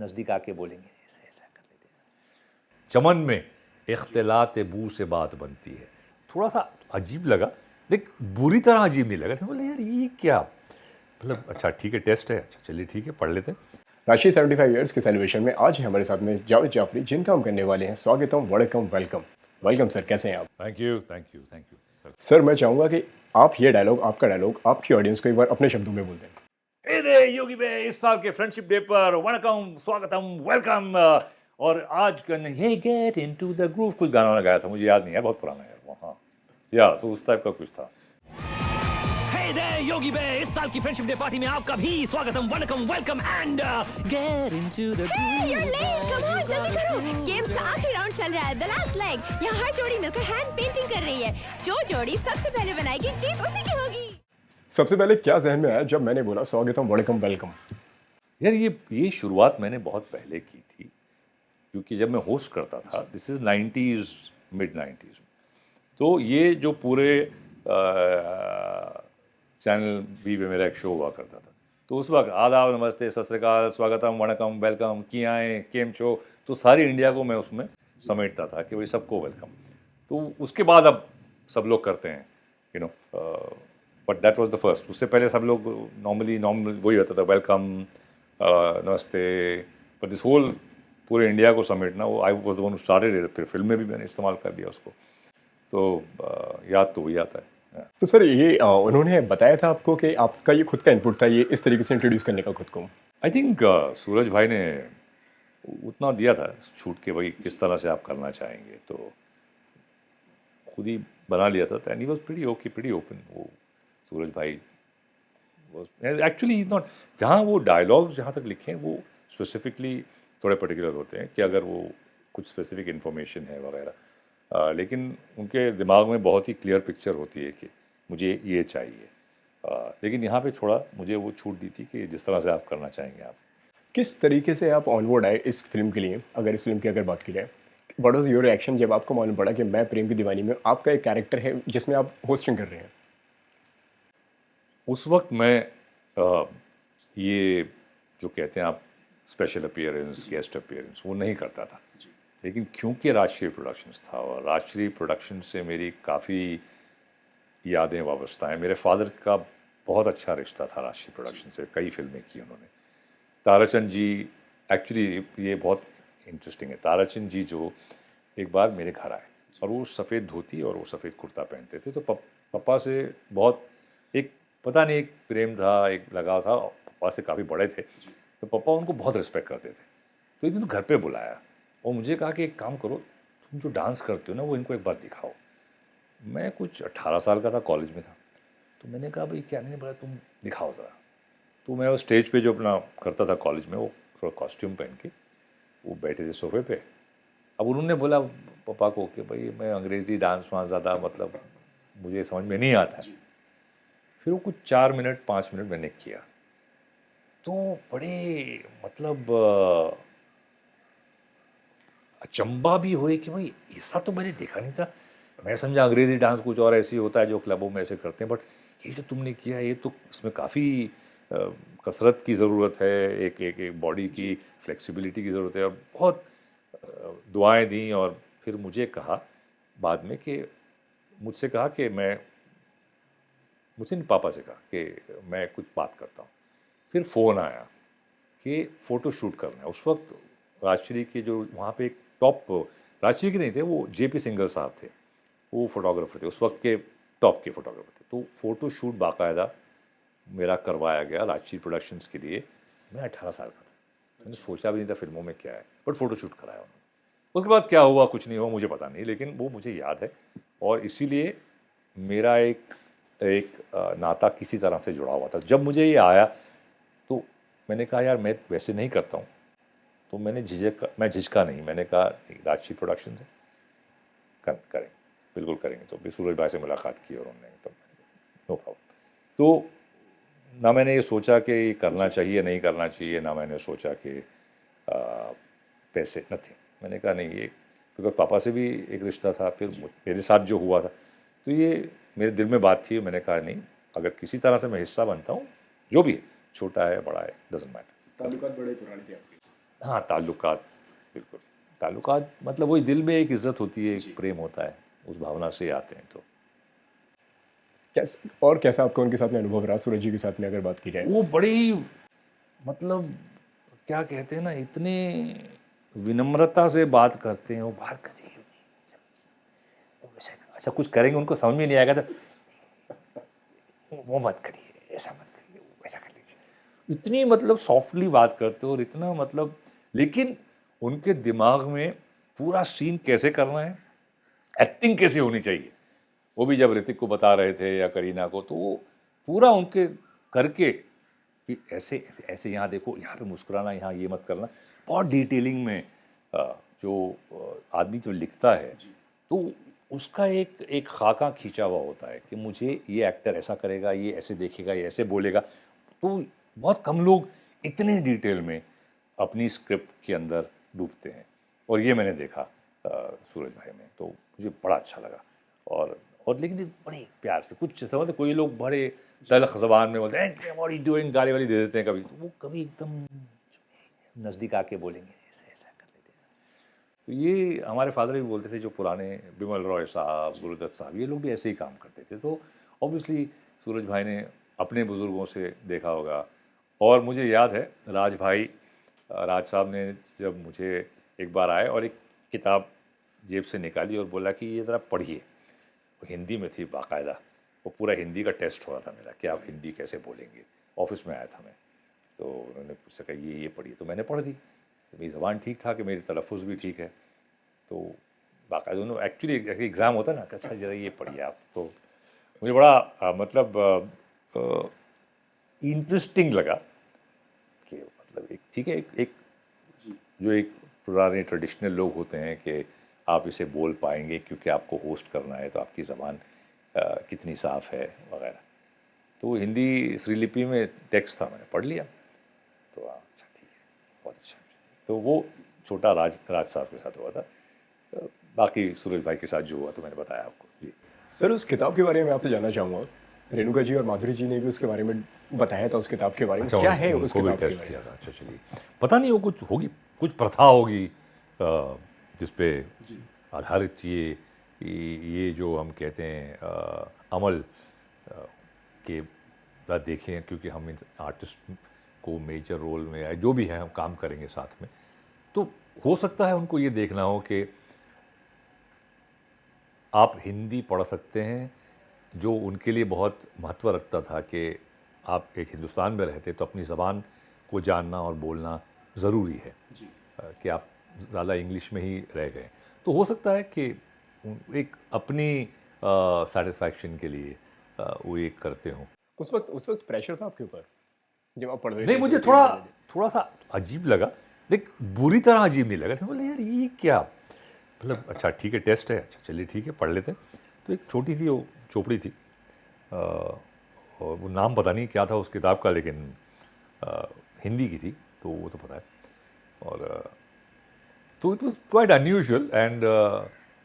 नज़दीक आके बोलेंगे ऐसा ऐसा कर लेते हैं। चमन में इख्तिलात बू से बात बनती है। थोड़ा सा अजीब लगा, लेकिन बुरी तरह अजीब नहीं लगा। बोले यार ये क्या, मतलब अच्छा ठीक है टेस्ट है, अच्छा चलिए ठीक है पढ़ लेते हैं। राशि 75 ईयर्स के सेलिब्रेशन में आज है हमारे साथ में जावेद जाफरी, जिनका हम करने वाले हैं स्वागतम, वड़कम, वेलकम। वेलकम सर, कैसे हैं आप? Thank you thank you thank you. Sir मैं चाहूँगा कि आप ये डायलॉग, आपका डायलॉग आपकी ऑडियंस को एक बार अपने शब्दों में बोल दें। ए दे योगी बे, इस साल के फ्रेंडशिप डे पर वणकम स्वागतम वेलकम। और आज ये गेट इनटू द ग्रूव कुछ गाना गाया था, मुझे याद नहीं है, बहुत पुराना है वो। हाँ या तो उस टाइप का कुछ था। Hey there, योगी बे, इस साल की फ्रेंडशिप डे पार्टी में आपका भी स्वागतम, वणकम, welcome and get into the Hey, you're late. Come on, जल्दी करो। गेम्स का आखिरी राउंड चल रहा है, the last leg. यहाँ हर जोड़ी मिलकर हैंड पेंटिंग कर रही है। जो जोड़ी सबसे पहले बनाएगी जीत उसी की होगी। सबसे पहले क्या जहन में आया जब मैंने बोला स्वागतम, वड़कम, वेलकम? यार ये शुरुआत मैंने बहुत पहले की थी, क्योंकि जब मैं होस्ट करता था, this is 90s, mid 90s में, तो ये जो पूरे चैनल बी पे मेरा एक शो हुआ करता था, तो उस वक्त आदाब, नमस्ते, सत श्री अकाल, स्वागतम, वणकम, वेलकम, किया आए, केम छो, तो सारी इंडिया को मैं उसमें समेटता था कि भाई सबको वेलकम। तो उसके बाद अब सब लोग करते हैं, you know, but that was the first. उससे पहले सब लोग नॉर्मली वही होता था, वेलकम, नमस्ते, बट दिस होल पूरे इंडिया को समेटना, वो I was the one who started. फिर फिल्म में भी मैंने इस्तेमाल कर दिया उसको, तो याद तो वही आता है। तो सर ये उन्होंने बताया था आपको कि आपका ये खुद का इनपुट था, ये इस तरीके से इंट्रोड्यूस करने का खुद को? आई थिंक सूरज भाई ने उतना दिया था छूट के, भाई किस तरह से आप करना चाहेंगे, तो खुद ही बना लिया था। And he was pretty open. वो सूरज भाई एक्चुअली इज नॉट, जहाँ वो डायलॉग्स जहाँ तक लिखे हैं वो स्पेसिफिकली थोड़े पर्टिकुलर होते हैं कि अगर वो कुछ स्पेसिफिक इन्फॉर्मेशन है वगैरह, लेकिन उनके दिमाग में बहुत ही क्लियर पिक्चर होती है कि मुझे ये चाहिए। लेकिन यहाँ पे थोड़ा मुझे वो छूट दी थी कि जिस तरह से आप करना चाहेंगे आप। किस तरीके से आप ऑनबोर्ड आए इस फिल्म के लिए? अगर इस फिल्म की अगर बात की जाए, व्हाट वाज योर रिएक्शन जब आपको मालूम पड़ा कि मैं प्रेम की दीवानी में आपका एक कैरेक्टर है जिसमें आप होस्टिंग कर रहे हैं? उस वक्त मैं ये जो कहते हैं आप स्पेशल अपीयरेंस, गेस्ट अपीयरेंस, वो नहीं करता था। लेकिन क्योंकि राजश्री प्रोडक्शंस था और राजश्री प्रोडक्शन से मेरी काफ़ी यादें वाबस्ता हैं। मेरे फादर का बहुत अच्छा रिश्ता था राजश्री प्रोडक्शन से, कई फिल्में की उन्होंने। ताराचंद जी, एक्चुअली ये बहुत इंटरेस्टिंग है, ताराचंद जी जो एक बार मेरे घर आए और वो सफ़ेद धोती और वो सफ़ेद कुर्ता पहनते थे, तो पापा से बहुत एक पता नहीं एक प्रेम था, एक लगाव था। पापा से काफ़ी बड़े थे, तो पापा उनको बहुत रिस्पेक्ट करते थे। तो एक दिन घर पे बुलाया और मुझे कहा कि एक काम करो, तुम जो डांस करते हो ना वो इनको एक बार दिखाओ। मैं कुछ 18 साल का था, कॉलेज में था, तो मैंने कहा भाई क्या नहीं, बोला तुम दिखाओ ज़रा। तो मैं वो स्टेज पे जो अपना करता था कॉलेज में, वो थोड़ा कॉस्ट्यूम पहन के वो बैठे थे सोफे पे। अब उन्होंने बोला पापा को कि भाई मैं अंग्रेज़ी डांस वांस ज़्यादा मतलब मुझे समझ में नहीं आता है। फिर वो कुछ 4 मिनट 5 मिनट मैंने किया, तो बड़े मतलब अचंबा भी हुए कि भाई ऐसा तो मैंने देखा नहीं था। मैं समझा अंग्रेज़ी डांस कुछ और ऐसी होता है जो क्लबों में ऐसे करते हैं, बट ये जो तुमने किया ये तो इसमें काफ़ी कसरत की ज़रूरत है, एक बॉडी की फ्लेक्सिबिलिटी की ज़रूरत है। और बहुत दुआएं दी और फिर मुझे कहा बाद में कि मुझसे कहा कि मुझसे नहीं, पापा से कहा कि मैं कुछ बात करता हूँ। फिर फ़ोन आया कि फ़ोटो शूट करना है। उस वक्त राजश्री के जो वहाँ पे एक टॉप, राजश्री के नहीं थे, वो जेपी सिंगर साहब थे, वो फोटोग्राफर थे उस वक्त के, टॉप के फोटोग्राफर थे। तो फ़ोटो शूट बाकायदा मेरा करवाया गया राजश्री प्रोडक्शंस के लिए। मैं 18 साल का था, मैंने सोचा भी नहीं था फिल्मों में क्या है, बट फ़ोटो शूट कराया उन्होंने। उसके बाद क्या हुआ कुछ नहीं हुआ मुझे पता नहीं, लेकिन वो मुझे याद है। और इसीलिए मेरा एक नाता किसी तरह से जुड़ा हुआ था। जब मुझे ये आया तो मैंने कहा यार मैं वैसे नहीं करता हूँ, तो मैं झिझका नहीं, मैंने कहा राजश्री प्रोडक्शन से करें, बिल्कुल करेंगे। तो भी सूरज भाई से मुलाकात की और उन्होंने तो नो प्रॉब्लम। तो ना मैंने ये सोचा कि करना चाहिए नहीं करना चाहिए, ना मैंने सोचा कि पैसे नथिंग। मैंने कहा नहीं, ये क्योंकि पापा से भी एक रिश्ता था, फिर मेरे साथ जो हुआ था, तो ये मेरे दिल में बात थी। मैंने कहा नहीं, अगर किसी तरह से मैं हिस्सा बनता हूँ, जो भी है, छोटा है बड़ा है, डजेंट मैटर। ताल्लुकात बड़े पुराने थे आपके? हाँ, ताल्लुकात, बिल्कुल ताल्लुकात, मतलब वही दिल में एक इज्जत होती है, एक प्रेम होता है, उस भावना से आते हैं। तो कैसा आपका उनके साथ में अनुभव रहा, सूरज जी के साथ में अगर बात की जाए? वो बड़ी, मतलब क्या कहते हैं ना, इतने विनम्रता से बात करते हैं, वो बात करेंगे अच्छा कुछ करेंगे, उनको समझ में नहीं आएगा तो वो मत करिए, ऐसा मत करिए, वैसा कर लीजिए। इतनी मतलब सॉफ्टली बात करते हो, और इतना मतलब, लेकिन उनके दिमाग में पूरा सीन कैसे करना है, एक्टिंग कैसे होनी चाहिए, वो भी जब ऋतिक को बता रहे थे या करीना को, तो वो पूरा उनके करके कि ऐसे ऐसे ऐसे यहाँ देखो, यहाँ पे मुस्कुराना, यहाँ ये मत करना, बहुत डिटेलिंग में जो आदमी जो लिखता है तो उसका एक खाका खींचा हुआ होता है कि मुझे ये एक्टर ऐसा करेगा, ये ऐसे देखेगा, ये ऐसे बोलेगा। तो बहुत कम लोग इतने डिटेल में अपनी स्क्रिप्ट के अंदर डूबते हैं, और ये मैंने देखा सूरज भाई में, तो मुझे बड़ा अच्छा लगा। और लेकिन ये बड़े प्यार से, कुछ समझते, कोई लोग बड़े तल्ख ज़बान में बोलते हैं व्हाट आर यू डूइंग, गाली वाली दे देते हैं कभी, तो वो कभी एकदम नज़दीक आके बोलेंगे ऐसे ऐसा कर लेते हैं। तो ये हमारे फादर भी बोलते थे, जो पुराने बिमल रॉय साहब, गुरुदत्त साहब, ये लोग भी ऐसे ही काम करते थे। तो ऑब्वियसली सूरज भाई ने अपने बुज़ुर्गों से देखा होगा। और मुझे याद है राज साहब ने जब मुझे एक बार आए और एक किताब जेब से निकाली और बोला कि ये ज़रा पढ़िए, वो हिंदी में थी बाकायदा, वो पूरा हिंदी का टेस्ट हो रहा था मेरा कि आप हिंदी कैसे बोलेंगे। ऑफिस में आया था मैं, तो उन्होंने पूछा कि ये पढ़िए, तो मैंने पढ़ दी। तो मेरी ज़बान ठीक ठाक है, मेरी तलफ़ुज़ भी ठीक है, तो बाकायदा उन्होंने एक्चुअली एग्ज़ाम होता ना, अच्छा ज़रा ये पढ़िए आप। तो मुझे बड़ा मतलब इंटरेस्टिंग लगा कि मतलब एक ठीक है, एक जो एक पुराने ट्रेडिशनल लोग होते हैं कि आप इसे बोल पाएंगे क्योंकि आपको होस्ट करना है, तो आपकी ज़बान कितनी साफ़ है वगैरह। तो हिंदी श्रीलिपि में टेक्स्ट था, मैंने पढ़ लिया, तो अच्छा ठीक है, बहुत अच्छा। तो वो छोटा राज साहब के साथ हुआ था। बाकी सूरज भाई के साथ जो हुआ तो मैंने बताया आपको। जी सर, उस किताब के बारे में आपसे जानना चाहूँगा। रेणुका जी और माधुरी जी ने भी उसके बारे में बताया था, उस किताब के बारे में। क्या है उस किताब के बारे में? अच्छा चलिए, पता नहीं, वो कुछ होगी, कुछ प्रथा होगी जिस पे आधारित ये जो हम कहते हैं अमल के देखें, क्योंकि हम इन आर्टिस्ट को मेजर रोल में या जो भी है हम काम करेंगे साथ में, तो हो सकता है उनको ये देखना हो कि आप हिंदी पढ़ सकते हैं, जो उनके लिए बहुत महत्व रखता था कि आप एक हिंदुस्तान में रहते तो अपनी ज़बान को जानना और बोलना ज़रूरी है, कि आप ज़्यादा इंग्लिश में ही रह गए। तो हो सकता है कि एक अपनी सेटिस्फैक्शन के लिए वो एक करते हों। उस वक्त प्रेशर था आपके ऊपर जब आप पढ़ रहे थे? नहीं, मुझे थोड़ा सा अजीब लगा, लेकिन बुरी तरह अजीब नहीं लगा। बोले यार ये क्या, मतलब अच्छा ठीक है, टेस्ट है, अच्छा चलिए ठीक है, पढ़ लेते हैं। तो एक छोटी सी वो चोपड़ी थी, और वो नाम पता नहीं क्या था उस किताब का, लेकिन हिंदी की थी, तो वो तो पता है। और तो it was quite unusual, and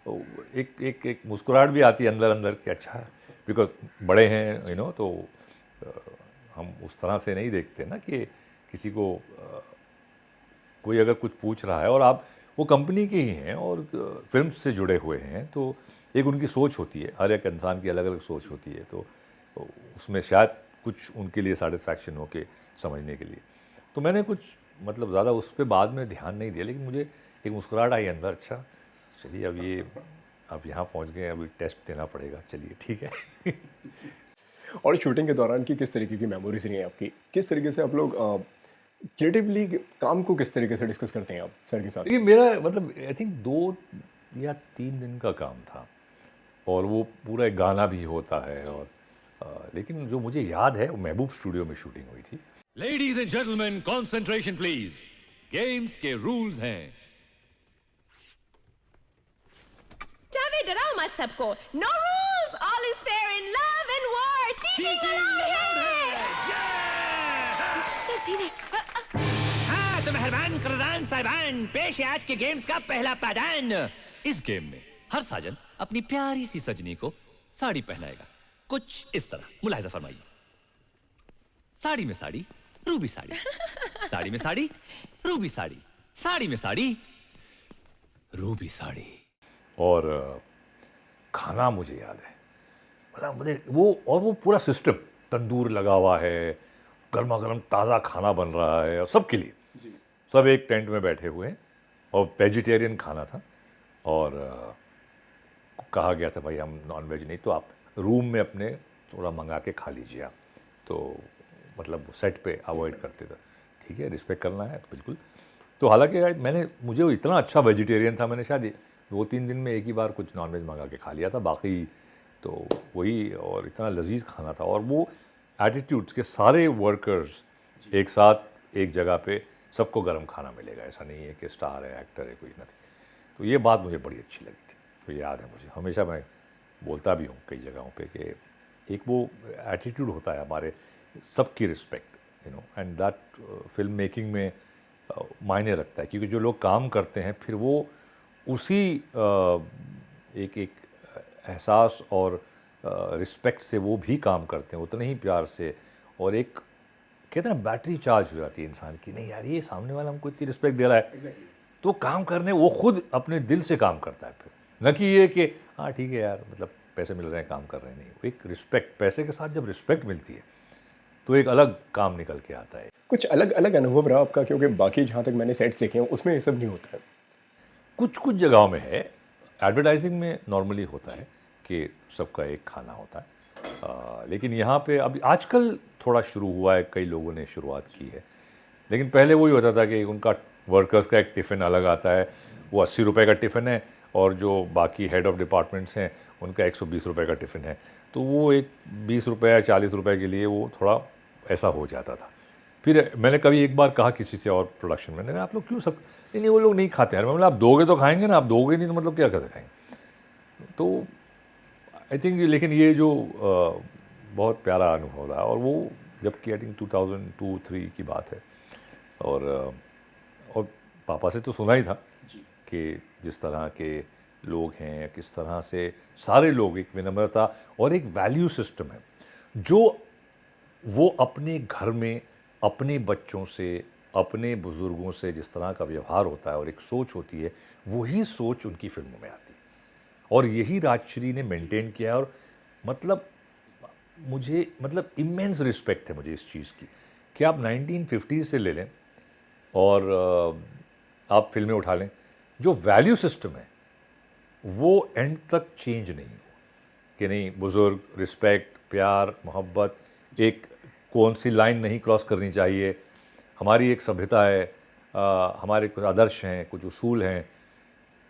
एक मुस्कुराहट भी आती है अंदर अंदर कि अच्छा, बिकॉज बड़े हैं तो हम उस तरह से नहीं देखते ना कि किसी को कोई अगर कुछ पूछ रहा है और आप वो कंपनी के ही हैं और फिल्म से जुड़े हुए हैं, तो एक उनकी सोच होती है, हर एक इंसान की अलग अलग सोच होती है, तो उसमें शायद कुछ उनके लिए सेटिस्फैक्शन हो के समझने के लिए। तो मैंने कुछ मतलब ज़्यादा उस पर बाद में ध्यान नहीं दिया, लेकिन मुझे एक मुस्कुराहट आई अंदर, अच्छा चलिए अब यहाँ पहुँच गए, अभी टेस्ट देना पड़ेगा, चलिए ठीक है। और शूटिंग के दौरान की किस तरीके की मेमोरीज रही हैं आपकी? किस तरीके से आप लोग क्रिएटिवली काम को किस तरीके से डिस्कस करते हैं आप सर के साथ? ये मेरा मतलब आई थिंक 2 या 3 दिन का काम था, और वो पूरा एक गाना भी होता है, और लेकिन जो मुझे याद है वो महबूब स्टूडियो में शूटिंग हुई थी। Ladies and gentleman, concentration please. Games के रूल्स हैं। चाहे डराओ मत सबको। No rules, all is fair in love and war. Cheating allowed है। सर धीरे। हाँ तो मेहरबान करदान साहिबान, पेश है आज के गेम्स का पहला पायदान। इस गेम में हर साजन अपनी प्यारी सी सजनी को साड़ी पहनाएगा, कुछ इस तरह, मुलाहिजा फरमाइए। साड़ी में साड़ी, रूबी साड़ी, साड़ी में साड़ी, रूबी साड़ी, साड़ी में साड़ी, रूबी साड़ी। और खाना मुझे याद है, मतलब मुझे वो पूरा सिस्टम, तंदूर लगा हुआ है, गर्मा गर्म ताज़ा खाना बन रहा है और सबके लिए, सब एक टेंट में बैठे हुए हैं और वेजिटेरियन खाना था। और कहा गया था भाई हम नॉन वेज नहीं, तो आप रूम में अपने थोड़ा मंगा के खा लीजिए आप। तो मतलब सेट पे अवॉइड करते थे, ठीक है रिस्पेक्ट करना है तो बिल्कुल। तो हालांकि मुझे वो इतना अच्छा वेजिटेरियन था, मैंने शायद 2-3 दिन में एक ही बार कुछ नॉनवेज मंगा के खा लिया था, बाकी तो वही। और इतना लजीज खाना था, और वो एटीट्यूड्स के सारे वर्कर्स एक साथ एक जगह पे, सबको गर्म खाना मिलेगा, ऐसा नहीं है कि स्टार है, एक्टर है, कोई नहीं। तो ये बात मुझे बड़ी अच्छी लगी थी, तो याद है मुझे, हमेशा मैं बोलता भी हूँ कई जगहों पे कि एक वो एटीट्यूड होता है हमारे, सबकी respect, and that film making में मायने रखता है, क्योंकि जो लोग काम करते हैं फिर वो उसी एक एहसास और रिस्पेक्ट से वो भी काम करते हैं, उतने ही प्यार से। और एक कहते हैं ना, बैटरी चार्ज हो जाती है इंसान की, नहीं यार ये सामने वाला हमको इतनी रिस्पेक्ट दे रहा है, तो काम करने वो खुद अपने दिल से काम करता है फिर, न कि ये कि हाँ ठीक है यार मतलब पैसे मिल रहे हैं काम कर रहे हैं, नहीं। एक रिस्पेक्ट, पैसे के साथ जब रिस्पेक्ट मिलती है तो एक अलग काम निकल के आता है। कुछ अलग अलग अनुभव रहा आपका, क्योंकि बाकी जहाँ तक मैंने सेट्स देखे हैं उसमें ये सब नहीं होता है। कुछ जगहों में है, एडवर्टाइजिंग में नॉर्मली होता है कि सबका एक खाना होता है, लेकिन यहाँ पे अभी आजकल थोड़ा शुरू हुआ है, कई लोगों ने शुरुआत की है, लेकिन पहले वही होता था कि उनका वर्कर्स का एक टिफ़िन अलग आता है, वो 80 रुपये का टिफ़िन है, और जो बाकी हेड ऑफ़ डिपार्टमेंट्स हैं उनका 120 रुपये का टिफ़िन है, तो वो एक 20 रुपये या 40 रुपये के लिए वो थोड़ा ऐसा हो जाता था। फिर मैंने कभी एक बार कहा किसी से और प्रोडक्शन में, आप लोग क्यों सब, नहीं वो लोग नहीं खाते हैं, मतलब आप दोगे तो खाएंगे ना, आप दोगे नहीं तो मतलब क्या कर खाएंगे। तो आई थिंक, लेकिन ये जो बहुत प्यारा अनुभव रहा, और वो जबकि आई थिंक 2002-03 की बात है, और पापा से तो सुना ही था कि जिस तरह के लोग हैं, किस तरह से सारे लोग, एक विनम्रता और एक वैल्यू सिस्टम है जो वो अपने घर में अपने बच्चों से, अपने बुज़ुर्गों से जिस तरह का व्यवहार होता है और एक सोच होती है, वही सोच उनकी फिल्मों में आती है, और यही राजश्री ने मेंटेन किया। और मतलब मुझे इमेंस रिस्पेक्ट है मुझे इस चीज़ की कि आप 1950 से ले लें और आप फिल्में उठा लें, जो वैल्यू सिस्टम है वो एंड तक चेंज नहीं हो, कि नहीं बुज़ुर्ग, रिस्पेक्ट, प्यार, मोहब्बत, एक कौन सी लाइन नहीं क्रॉस करनी चाहिए, हमारी एक सभ्यता है, हमारे कुछ आदर्श हैं, कुछ उसूल हैं,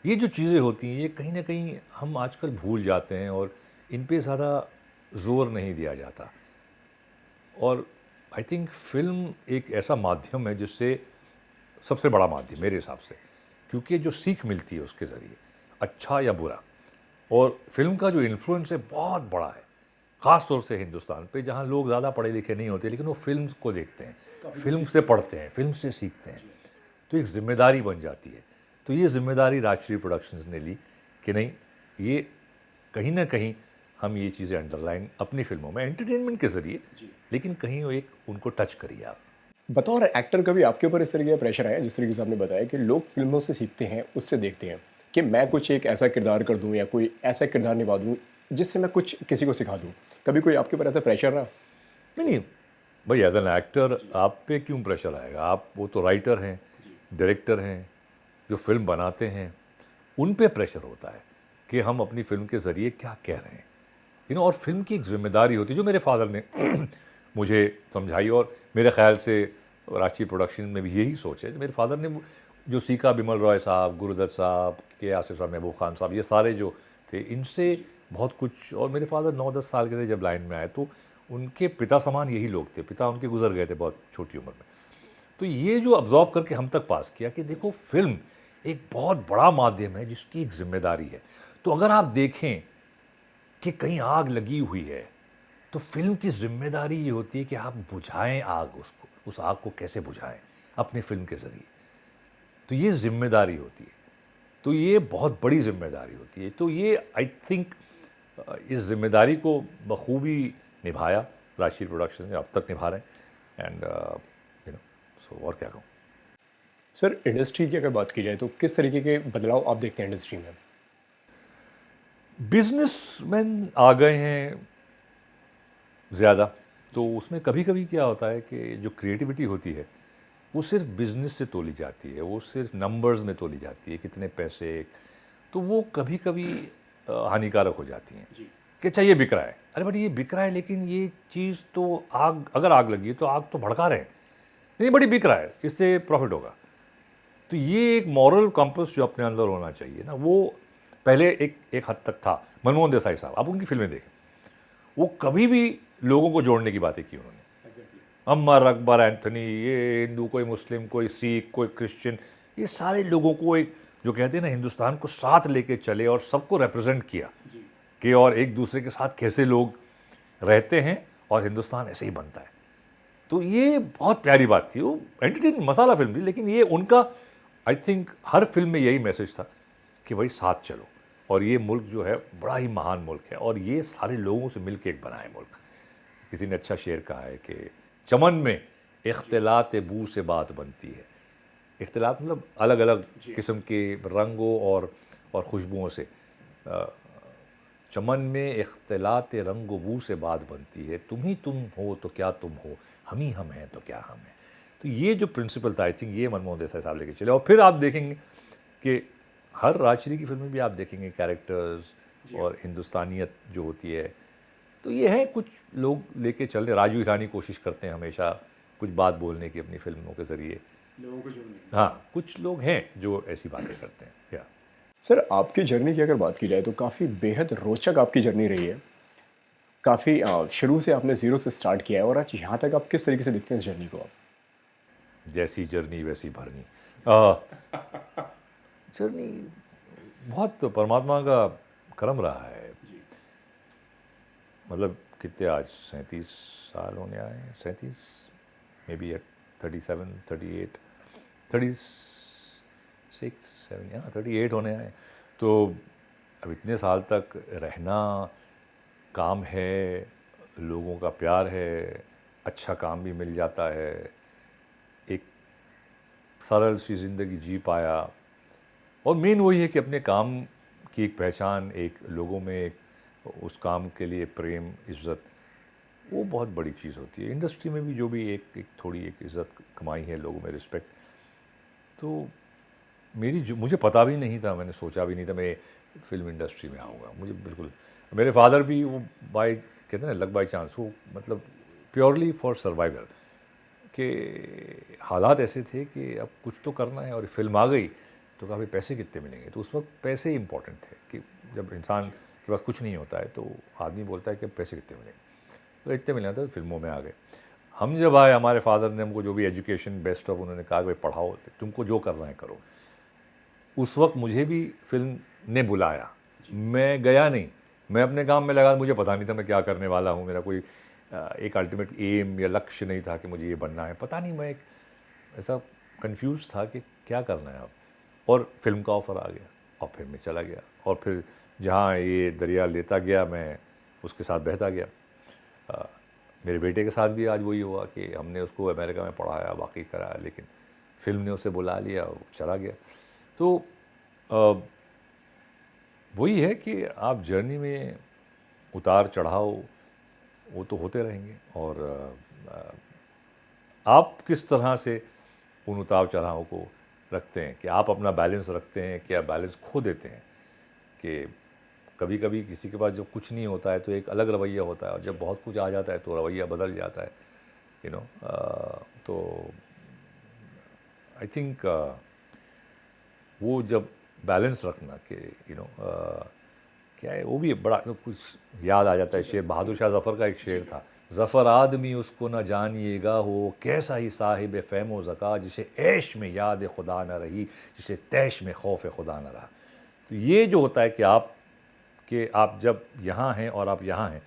ये जो चीज़ें होती हैं ये कहीं ना कहीं हम आजकल भूल जाते हैं और इन पे ज़्यादा ज़ोर नहीं दिया जाता। और आई थिंक फिल्म एक ऐसा माध्यम है जिससे, सबसे बड़ा माध्यम मेरे हिसाब से, क्योंकि जो सीख मिलती है उसके ज़रिए, अच्छा या बुरा, और फिल्म का जो इन्फ्लुएंस है बहुत बड़ा है, ख़ास तौर से हिंदुस्तान पे, जहाँ लोग ज़्यादा पढ़े लिखे नहीं होते लेकिन वो फिल्म को देखते हैं, फिल्म से पढ़ते हैं, फिल्म से सीखते हैं, तो एक जिम्मेदारी बन जाती है। तो ये जिम्मेदारी राजश्री प्रोडक्शंस ने ली कि नहीं, ये कहीं ना कहीं हम ये चीज़ें अंडरलाइन अपनी फिल्मों में एंटरटेनमेंट के ज़रिए, लेकिन कहीं वो एक उनको टच करिए आप। बतौर एक्टर कभी आपके ऊपर इस तरीके का प्रेशर आया, जिस तरीके से आपने बताया कि लोग फिल्मों से सीखते हैं, उससे देखते हैं कि मैं कुछ एक ऐसा किरदार कर दूं या कोई ऐसा किरदार निभा दूं जिससे मैं कुछ किसी को सिखा दूं, कभी कोई आपके ऊपर ऐसा प्रेशर रहा? नहीं भाई, एज एन एक्टर आप पे क्यों प्रेशर आएगा, आप वो तो राइटर हैं, डायरेक्टर हैं, जो फिल्म बनाते हैं, उन पे प्रेशर होता है कि हम अपनी फिल्म के ज़रिए क्या कह रहे हैं, और फिल्म की एक जिम्मेदारी होती है जो मेरे फादर ने मुझे समझाई, और मेरे ख्याल से राजश्री प्रोडक्शन में भी यही सोच है। मेरे फादर ने जो सीखा, बिमल रॉय साहब, गुरुदत्त साहब, के आसिफ साहब, महबूब खान साहब, ये सारे जो थे, इनसे बहुत कुछ। और मेरे फादर 9-10 साल के थे जब लाइन में आए, तो उनके पिता समान यही लोग थे, पिता उनके गुजर गए थे बहुत छोटी उम्र में। तो ये जो अब्जॉर्व करके हम तक पास किया कि देखो फिल्म एक बहुत बड़ा माध्यम है जिसकी एक जिम्मेदारी है। तो अगर आप देखें कि कहीं आग लगी हुई है तो फिल्म की जिम्मेदारी ये होती है कि आप बुझाएं आग, उसको, उस आग को कैसे बुझाएं अपनी फिल्म के ज़रिए। तो ये जिम्मेदारी होती है, तो ये बहुत बड़ी जिम्मेदारी होती है। तो ये आई थिंक इस जिम्मेदारी को बखूबी निभाया राजश्री प्रोडक्शन ने, अब तक निभा रहे हैं, एंड सो और क्या कहूँ। सर इंडस्ट्री की अगर बात की जाए तो किस तरीके के बदलाव आप देखते हैं इंडस्ट्री में? बिजनेसमैन आ गए हैं ज़्यादा, तो उसमें कभी कभी क्या होता है कि जो क्रिएटिविटी होती है वो सिर्फ बिजनेस से तोली जाती है, वो सिर्फ नंबर्स में तोली जाती है, कितने पैसे, तो वो कभी कभी हानिकारक हो जाती हैं कि अच्छा ये बिक रहा है, अरे बट ये बिक रहा है लेकिन ये चीज़ तो आग, अगर आग लगी है तो आग तो भड़का रहे हैं, नहीं बड़ी बिक रहा है, इससे प्रॉफिट होगा। तो ये एक मॉरल कंपस जो अपने अंदर होना चाहिए ना, वो पहले एक हद तक था। मनमोहन देसाई साहब, आप उनकी फिल्में देखें, वो कभी भी लोगों को जोड़ने की बातें की उन्होंने। अमर अकबर एंथनी, ये हिंदू, कोई मुस्लिम, कोई सिख, कोई क्रिश्चियन, ये सारे लोगों को एक जो कहते हैं ना हिंदुस्तान को साथ लेके चले और सबको रिप्रेजेंट किया कि और एक दूसरे के साथ कैसे लोग रहते हैं और हिंदुस्तान ऐसे ही बनता है। तो ये बहुत प्यारी बात थी, वो एंटरटेनमेंट मसाला फिल्म थी, लेकिन ये उनका आई थिंक हर फिल्म में यही मैसेज था कि भाई साथ चलो, और ये मुल्क जो है बड़ा ही महान मुल्क है और ये सारे लोगों से मिलकर एक बना है मुल्क। किसी ने अच्छा शेर कहा है कि चमन में इख्तिलात बू से बात बनती है। इख्तिलात मतलब अलग अलग किस्म के रंगों और खुशबुओं से। चमन में इख्तिलात रंग बू से बात बनती है, तुम ही तुम हो तो क्या तुम हो, हम ही हम हैं तो क्या हम हैं। तो ये जो प्रिंसिपल था आई थिंक ये मनमोहन देसाई साहब लेके चले। और फिर आप देखेंगे कि हर राजश्री की फिल्म में भी आप देखेंगे कैरेक्टर्स और हिंदुस्तानियत जो होती है, तो ये है कुछ लोग लेके चल रहे। राजू हिरानी कोशिश करते हैं हमेशा कुछ बात बोलने की अपनी फिल्मों के ज़रिए लोगों को जोड़ने। हाँ, कुछ लोग हैं जो ऐसी बातें करते हैं। या सर आपकी जर्नी की अगर बात की जाए तो काफ़ी बेहद रोचक आपकी जर्नी रही है। काफ़ी शुरू से आपने ज़ीरो से स्टार्ट किया है और आज यहाँ तक आप किस तरीके से देखते हैं इस जर्नी को आप? जैसी जर्नी वैसी भरनी। जर्नी बहुत परमात्मा का करम रहा है। मतलब कितने आज 37 साल होने आए हैं, 37 मे बी एट 37 38 36 7 हाँ 38 होने आए। तो अब इतने साल तक रहना, काम है, लोगों का प्यार है, अच्छा काम भी मिल जाता है, एक सरल सी ज़िंदगी जी पाया। और मेन वही है कि अपने काम की एक पहचान, एक लोगों में एक उस काम के लिए प्रेम, इज़्ज़त, वो बहुत बड़ी चीज़ होती है। इंडस्ट्री में भी जो भी एक थोड़ी एक इज़्ज़त कमाई है लोगों में, रिस्पेक्ट, तो मुझे पता भी नहीं था, मैंने सोचा भी नहीं था मैं फिल्म इंडस्ट्री में आऊँगा। मुझे बिल्कुल, मेरे फादर भी वो बाय कहते हैं ना लक बाय चांस, वो मतलब प्योरली फॉर सर्वाइवल के हालात ऐसे थे कि अब कुछ तो करना है और फिल्म आ गई तो काफ़ी पैसे कितने मिलेंगे। तो उस वक्त पैसे इंपॉर्टेंट थे कि जब इंसान के पास कुछ नहीं होता है तो आदमी बोलता है कि पैसे कितने मिलेंगे, तो इतने मिले तो फिल्मों में आ गए। हम जब आए, हमारे फादर ने हमको जो भी एजुकेशन बेस्ट ऑफ, उन्होंने कहा भाई पढ़ाओ, तुमको जो करना है करो। उस वक्त मुझे भी फिल्म ने बुलाया, मैं गया नहीं, मैं अपने काम में लगा, मुझे पता नहीं था मैं क्या करने वाला हूँ। मेरा कोई एक अल्टीमेट एम या लक्ष्य नहीं था कि मुझे ये बनना है, पता नहीं, मैं एक ऐसा कंफ्यूज था कि क्या करना है अब। और फिल्म का ऑफ़र आ गया और फिर मैं चला गया, और फिर जहाँ ये दरिया लेता गया मैं उसके साथ बहता गया। मेरे बेटे के साथ भी आज वही हुआ कि हमने उसको अमेरिका में पढ़ाया, बाकी कराया, लेकिन फिल्म ने उसे बुला लिया, वो चला गया। तो वही है कि आप जर्नी में उतार चढ़ाव वो तो होते रहेंगे, और आप किस तरह से उन उतार चढ़ाव को रखते हैं, कि आप अपना बैलेंस रखते हैं, क्या बैलेंस खो देते हैं। कि कभी कभी किसी के पास जब कुछ नहीं होता है तो एक अलग रवैया होता है, और जब बहुत कुछ आ जाता है तो रवैया बदल जाता है, यू नो। तो आई थिंक वो जब बैलेंस रखना कि यू नो क्या है, वो भी बड़ा कुछ याद आ जाता है। शेर बहादुर शाह ज़फ़र का एक शेर था, ज़फ़र आदमी उसको न जानिएगा हो, कैसा ही साहिब फ़हम ज़का, जिसे ऐश में याद खुदा न रही, जिसे तैश में खौफ खुदा न रहा। तो ये जो होता है कि आप जब यहाँ हैं और आप यहाँ हैं,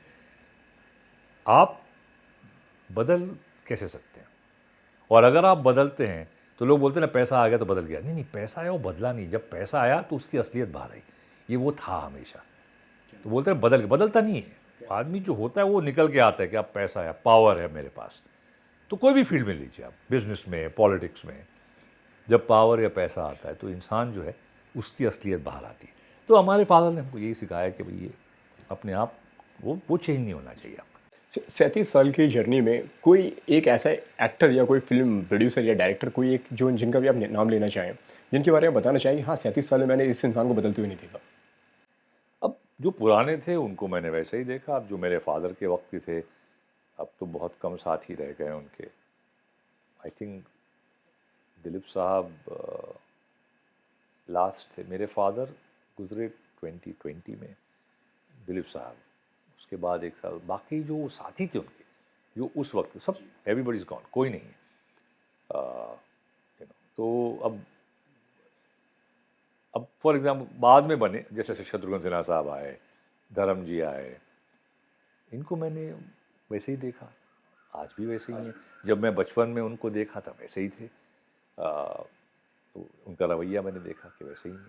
आप बदल कैसे सकते हैं। और अगर आप बदलते हैं तो लोग बोलते हैं ना पैसा आ गया तो बदल गया, नहीं, पैसा आया वो बदला नहीं, जब पैसा आया तो उसकी असलियत बाहर आई, ये वो था हमेशा। तो बोलते हैं बदलता नहीं है आदमी, जो होता है वो निकल के आता है कि अब पैसा है, पावर है मेरे पास। तो कोई भी फील्ड में लीजिए आप, बिजनेस में, पॉलिटिक्स में, जब पावर या पैसा आता है तो इंसान जो है उसकी असलियत बाहर आती है। तो हमारे फादर ने हमको यही सिखाया कि भाई ये अपने आप वो चेंज नहीं होना चाहिए आपका। 37 साल की जर्नी में कोई एक ऐसा एक्टर या कोई फिल्म प्रोड्यूसर या डायरेक्टर कोई एक जो जिनका भी आप नाम लेना चाहें, जिनके बारे में बताना चाहें कि हाँ 37 साल में मैंने इस इंसान को बदलते हुए नहीं देखा? अब जो पुराने थे उनको मैंने वैसे ही देखा, अब जो मेरे फादर के वक्त के थे अब तो बहुत कम साथ ही रह गए उनके। आई थिंक दिलीप साहब लास्ट थे, मेरे फादर गुजरे 2020 में, दिलीप साहब उसके बाद एक साल, बाकी जो साथी थे उनके जो उस वक्त सब एवरीबडी इज गॉन, कोई नहीं है। तो अब फॉर एग्जाम्पल बाद में बने जैसे शत्रुघ्न सिन्हा साहब आए, धर्म जी आए, इनको मैंने वैसे ही देखा, आज भी वैसे ही हैं। जब मैं बचपन में उनको देखा था वैसे ही थे। तो उनका रवैया मैंने देखा कि वैसे ही है।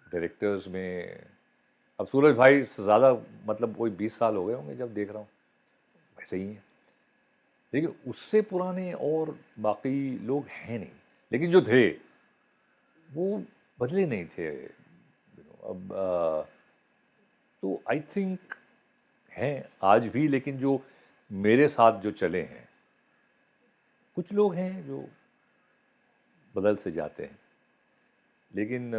डायरेक्टर्स में अब सूरज भाई से ज़्यादा मतलब वही 20 साल हो गए होंगे जब देख रहा हूँ, वैसे ही हैं। लेकिन उससे पुराने और बाकी लोग हैं नहीं, लेकिन जो थे वो बदले नहीं थे। अब तो आई थिंक हैं आज भी, लेकिन जो मेरे साथ जो चले हैं, कुछ लोग हैं जो बदल से जाते हैं, लेकिन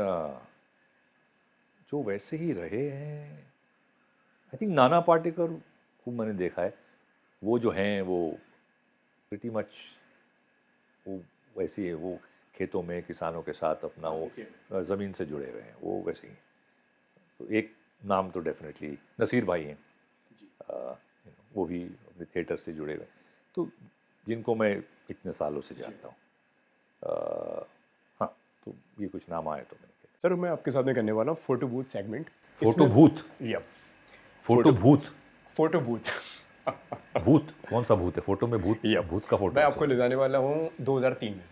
जो वैसे ही रहे हैं, आई थिंक नाना पाटेकर को मैंने देखा है, वो जो हैं वो प्रिटी मच वो वैसे ही है, वो खेतों में किसानों के साथ अपना वो ज़मीन से जुड़े हुए हैं, वो वैसे ही। तो एक नाम तो डेफिनेटली नसीर भाई हैं, वो भी अपने थिएटर से जुड़े हुए, तो जिनको मैं इतने सालों से जानता हूँ। हाँ, तो ये कुछ नाम आए तो मैंने कहा। सर मैं आपके साथ में करने वाला हूँ फोटो बूथ सेगमेंट। फोटो भूत? या फोटो भूत? Photo booth. भूत कौन सा भूत है? फोटो में भूत या भूत का फोटो? मैं आपको ले जाने वाला हूँ 2003 में,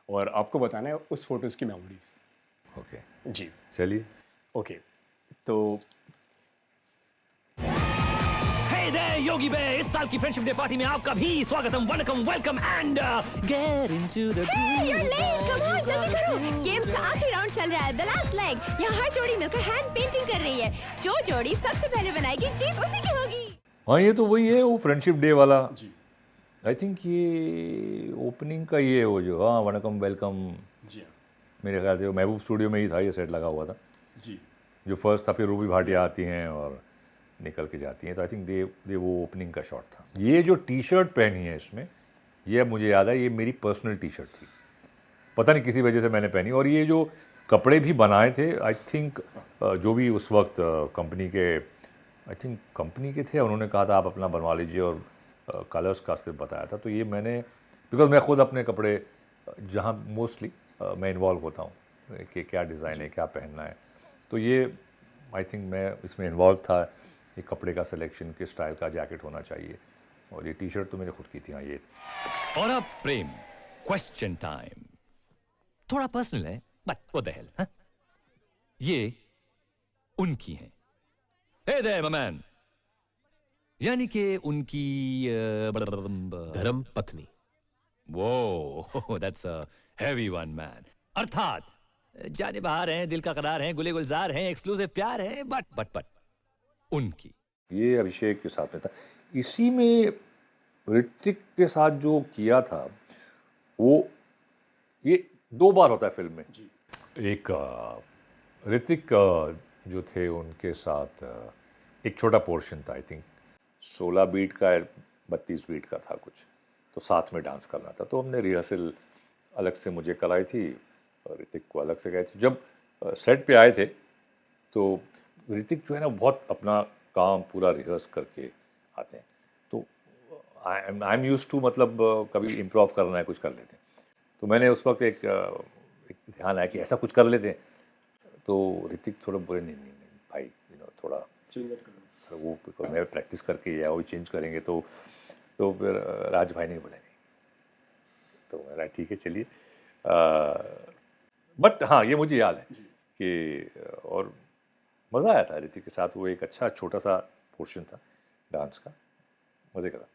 और आपको बताना है उस फोटोज़ की मेमोरीज। ओके जी चलिए। ओके, तो Hey there, योगी बे, इस साल की फ्रेंडशिप डे पार्टी में आपका भी स्वागतम, welcome welcome and get into the Hey, you're late. Come on, जल्दी करो। गेम्स का आखिरी राउंड चल रहा है, द लास्ट लेग। यहाँ हर जोड़ी मिलकर हैंड पेंटिंग कर रही है। जो जोड़ी सबसे पहले बनाएगी जीत उसी की होगी। हाँ, ये तो वही है वो फ्रेंडशिप डे वाला। आई थिंक ये ओपनिंग का ये हो जो, हाँ वनकम वेलकम, जी मेरे ख्याल से वो महबूब स्टूडियो में ही था, ये सेट लगा हुआ था जी जो फर्स्ट था। फिर रूबी भाटिया आती हैं और निकल के जाती हैं, तो आई थिंक दे वो ओपनिंग का शॉट था। ये जो टी शर्ट पहनी है इसमें, ये अब मुझे याद है, ये मेरी पर्सनल टी शर्ट थी, पता नहीं किसी वजह से मैंने पहनी। और ये जो कपड़े भी बनाए थे, आई थिंक जो भी उस वक्त कंपनी के, आई थिंक कंपनी के थे, उन्होंने कहा था आप अपना बनवा लीजिए, और कलर्स का सिर्फ बताया था। तो ये मैंने, बिकॉज मैं खुद अपने कपड़े जहाँ मोस्टली मैं इन्वॉल्व होता हूँ कि क्या डिज़ाइन है, क्या पहनना है, तो ये आई थिंक मैं इसमें इन्वॉल्व था। ये कपड़े का सिलेक्शन, किस स्टाइल का जैकेट होना चाहिए, और ये टी शर्ट तो मैंने खुद की थी। हाँ, ये और अब प्रेम क्वेश्चन टाइम, थोड़ा पर्सनल है बट व्हाट द हेल। हाँ, ये उनकी हैं। हे देयर माय मैन, यानी कि उनकी धर्म पत्नी। वो that's a heavy one man. अर्थात जाने बाहर हैं, दिल का करार हैं, गुले गुलजार हैं, एक्सक्लूसिव प्यार है, बट उनकी। ये अभिषेक के साथ में था। इसी में ऋतिक के साथ जो किया था वो, ये 2 बार होता है फिल्म में। एक ऋतिक जो थे उनके साथ एक छोटा पोर्शन था, आई थिंक 16 बीट का 32 बीट का था कुछ, तो साथ में डांस करना था। तो हमने रिहर्सल अलग से मुझे कराई थी और ऋतिक को अलग से कराई थी। जब सेट पे आए थे तो ऋतिक जो है ना बहुत अपना काम पूरा रिहर्स करके आते हैं, तो आई एम यूज्ड टू, मतलब कभी इम्प्रोव करना है कुछ कर लेते हैं। तो मैंने उस वक्त एक ध्यान आया कि ऐसा कुछ कर लेते हैं, तो ऋतिक थोड़ा बोले नहीं भाई, थोड़ा वो मैं प्रैक्टिस करके या वो चेंज करेंगे, तो फिर राज भाई ने बोला नहीं, तो मेरा ठीक है चलिए। बट हाँ, ये मुझे याद है कि और मज़ा आया था ऋतिक के साथ। वो एक अच्छा छोटा सा पोर्शन था डांस का, मज़े का था।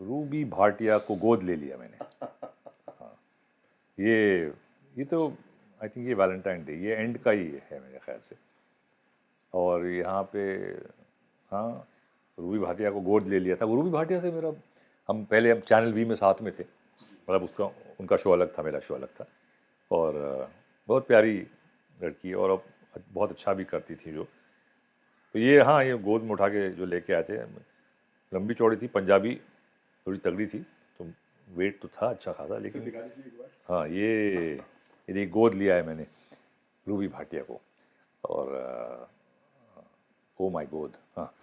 रूबी भाटिया को गोद ले लिया मैंने। हाँ, ये तो आई थिंक ये वैलेंटाइन डे, ये एंड का ही है मेरे ख्याल से। और यहाँ पे हाँ, रूबी भाटिया को गोद ले लिया था। रूबी भाटिया से मेरा हम चैनल वी में साथ में थे, मतलब उसका उनका शो अलग था, मेरा शो अलग था। और बहुत प्यारी लड़की है और अब बहुत अच्छा भी करती थी जो। तो ये हाँ, ये गोद में उठा के जो लेके आए थे, लंबी चौड़ी थी, पंजाबी, थोड़ी तगड़ी थी, तो वेट तो था अच्छा खासा। लेकिन हाँ, ये गोद लिया है मैंने रूबी भाटिया को। और ओ माय गोद। हाँ,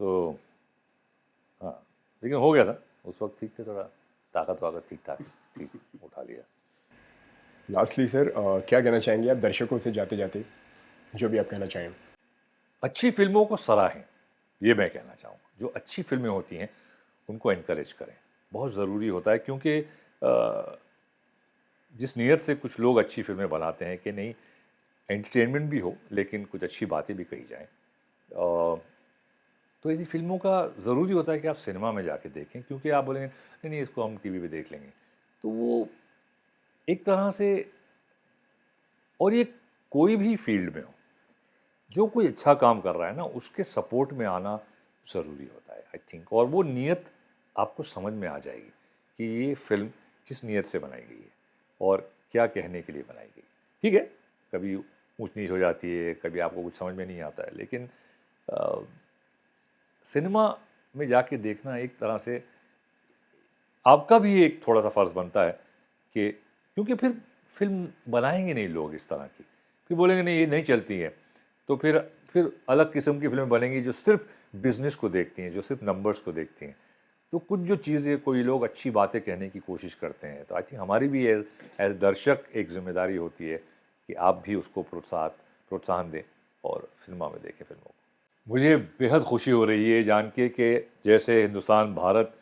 तो हाँ, लेकिन हो गया था उस वक्त, ठीक थे, थोड़ा ताकत वाकत ठीक ठाक ठीक, उठा लिया। लास्टली सर, क्या कहना चाहेंगे आप दर्शकों से जाते जाते, जो भी आप कहना चाहें? अच्छी फिल्मों को सराहें, ये मैं कहना चाहूँगा। जो अच्छी फिल्में होती हैं उनको इनकरेज करें, बहुत ज़रूरी होता है। क्योंकि जिस नीयत से कुछ लोग अच्छी फिल्में बनाते हैं कि नहीं एंटरटेनमेंट भी हो लेकिन कुछ अच्छी बातें भी कही जाएं, तो ऐसी फिल्मों का ज़रूरी होता है कि आप सिनेमा में जाके देखें। क्योंकि आप बोलेंगे नहीं नहीं इसको हम टीवी पे देख लेंगे, तो वो एक तरह से, और ये कोई भी फील्ड में हो, जो कोई अच्छा काम कर रहा है ना उसके सपोर्ट में आना ज़रूरी होता है आई थिंक। और वो नीयत आपको समझ में आ जाएगी कि ये फिल्म किस नीयत से बनाई गई है और क्या कहने के लिए बनाई गई। ठीक है, कभी ऊंच नीच हो जाती है, कभी आपको कुछ समझ में नहीं आता है, लेकिन सिनेमा में जाके देखना एक तरह से आपका भी एक थोड़ा सा फ़र्ज़ बनता है कि, क्योंकि फिर फिल्म बनाएंगे नहीं लोग इस तरह की, फिर बोलेंगे नहीं ये नहीं चलती है, तो फिर अलग किस्म की फिल्में बनेंगी जो सिर्फ बिज़नेस को देखती हैं, जो सिर्फ नंबर्स को देखती हैं। तो कुछ जो चीज़ें कोई लोग अच्छी बातें कहने की कोशिश करते हैं, तो आई थिंक हमारी भी एज दर्शक एक जिम्मेदारी होती है कि आप भी उसको प्रोत्साहन दें और सिनेमा में देखें फिल्मों को। मुझे बेहद खुशी हो रही है जान के कि जैसे हिंदुस्तान भारत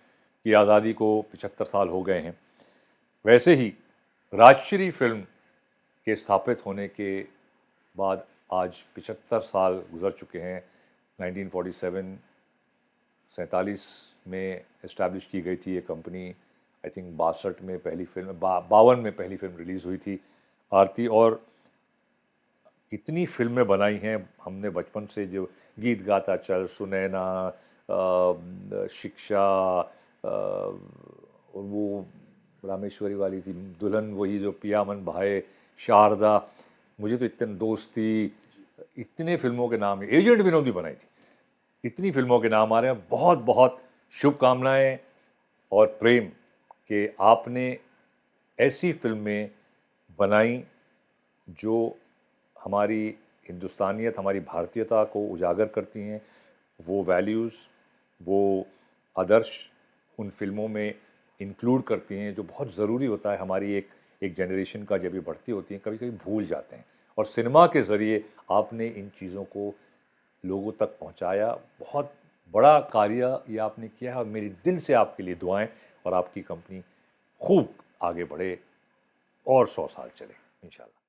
की आज़ादी को 75 साल हो गए हैं, वैसे ही राजश्री फिल्म के स्थापित होने के बाद आज 75 साल गुजर चुके हैं। 1947 में इस्टेब्लिश की गई थी ये कंपनी। आई थिंक 62 में पहली फिल्म, 52 में पहली फिल्म रिलीज़ हुई थी आरती। और इतनी फिल्में बनाई हैं हमने बचपन से, जो गीत गाता चल, सुनैना, शिक्षा, और वो रामेश्वरी वाली थी दुल्हन, वही जो पिया मन भाए, शारदा, मुझे तो इतने दोस्ती, इतने फिल्मों के नाम, एजेंट विनोद भी बनाई थी, इतनी फिल्मों के नाम आ रहे हैं। बहुत बहुत शुभकामनाएं और प्रेम कि आपने ऐसी फिल्में बनाई जो हमारी हिंदुस्तानियत, हमारी भारतीयता को उजागर करती हैं। वो वैल्यूज़, वो आदर्श उन फिल्मों में इंक्लूड करती हैं, जो बहुत ज़रूरी होता है हमारी एक जनरेशन का जब ये बढ़ती होती हैं, कभी कभी भूल जाते हैं। और सिनेमा के ज़रिए आपने इन चीज़ों को लोगों तक पहुंचाया, बहुत बड़ा कार्य ये आपने किया है। और मेरी दिल से आपके लिए दुआएं, और आपकी कंपनी खूब आगे बढ़े और 100 साल चले इंशाल्लाह।